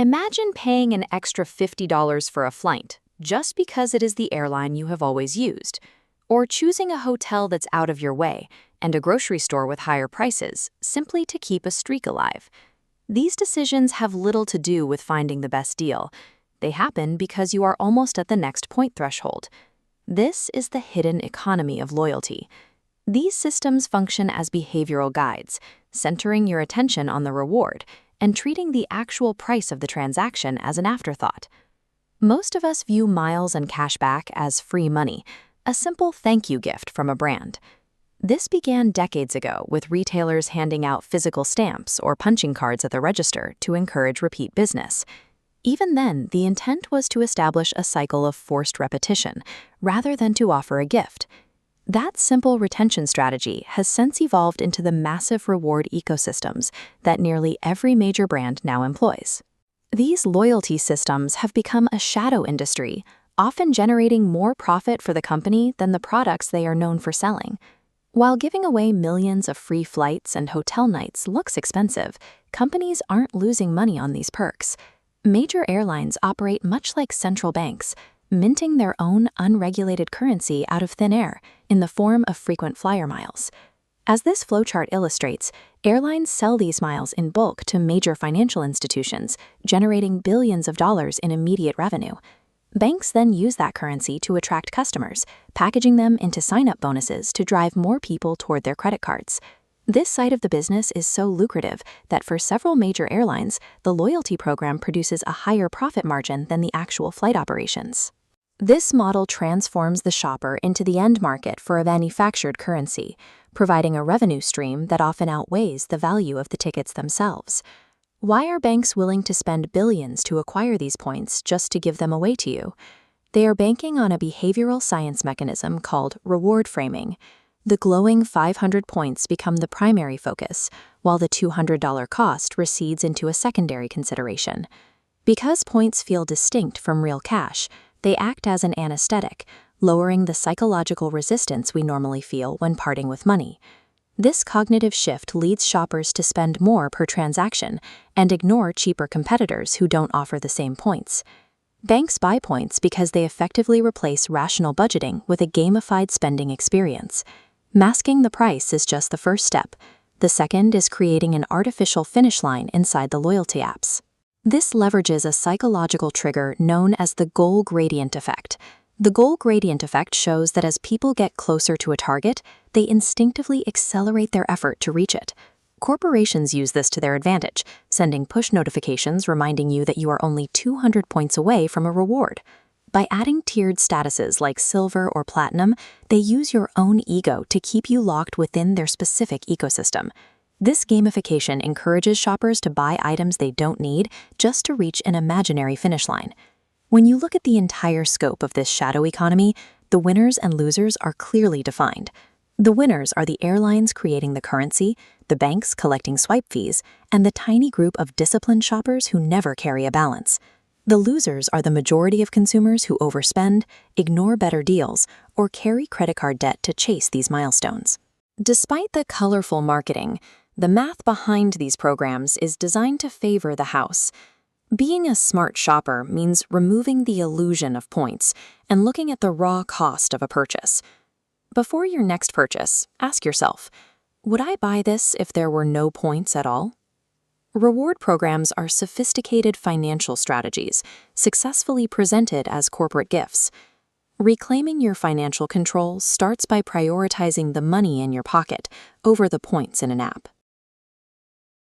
Imagine paying an extra $50 for a flight just because it is the airline you have always used, or choosing a hotel that's out of your way and a grocery store with higher prices simply to keep a streak alive. These decisions have little to do with finding the best deal. They happen because you are almost at the next point threshold. This is the hidden economy of loyalty. These systems function as behavioral guides, centering your attention on the reward and treating the actual price of the transaction as an afterthought. Most of us view miles and cashback as free money, a simple thank you gift from a brand. This began decades ago with retailers handing out physical stamps or punching cards at the register to encourage repeat business. Even then, the intent was to establish a cycle of forced repetition, rather than to offer a gift. That simple retention strategy has since evolved into the massive reward ecosystems that nearly every major brand now employs. These loyalty systems have become a shadow industry, often generating more profit for the company than the products they are known for selling. While giving away millions of free flights and hotel nights looks expensive, companies aren't losing money on these perks. Major airlines operate much like central banks, minting their own unregulated currency out of thin air in the form of frequent flyer miles. As this flowchart illustrates, airlines sell these miles in bulk to major financial institutions, generating billions of dollars in immediate revenue. Banks then use that currency to attract customers, packaging them into sign-up bonuses to drive more people toward their credit cards. This side of the business is so lucrative that for several major airlines, the loyalty program produces a higher profit margin than the actual flight operations. This model transforms the shopper into the end market for a manufactured currency, providing a revenue stream that often outweighs the value of the tickets themselves. Why are banks willing to spend billions to acquire these points just to give them away to you? They are banking on a behavioral science mechanism called reward framing. The glowing 500 points become the primary focus, while the $200 cost recedes into a secondary consideration. Because points feel distinct from real cash, they act as an anesthetic, lowering the psychological resistance we normally feel when parting with money. This cognitive shift leads shoppers to spend more per transaction and ignore cheaper competitors who don't offer the same points. Banks buy points because they effectively replace rational budgeting with a gamified spending experience. Masking the price is just the first step. The second is creating an artificial finish line inside the loyalty apps. This leverages a psychological trigger known as the goal gradient effect. The goal gradient effect shows that as people get closer to a target, they instinctively accelerate their effort to reach it. Corporations use this to their advantage, sending push notifications reminding you that you are only 200 points away from a reward. By adding tiered statuses like silver or platinum, they use your own ego to keep you locked within their specific ecosystem. This gamification encourages shoppers to buy items they don't need just to reach an imaginary finish line. When you look at the entire scope of this shadow economy, the winners and losers are clearly defined. The winners are the airlines creating the currency, the banks collecting swipe fees, and the tiny group of disciplined shoppers who never carry a balance. The losers are the majority of consumers who overspend, ignore better deals, or carry credit card debt to chase these milestones. Despite the colorful marketing, the math behind these programs is designed to favor the house. Being a smart shopper means removing the illusion of points and looking at the raw cost of a purchase. Before your next purchase, ask yourself, would I buy this if there were no points at all? Reward programs are sophisticated financial strategies, successfully presented as corporate gifts. Reclaiming your financial control starts by prioritizing the money in your pocket over the points in an app.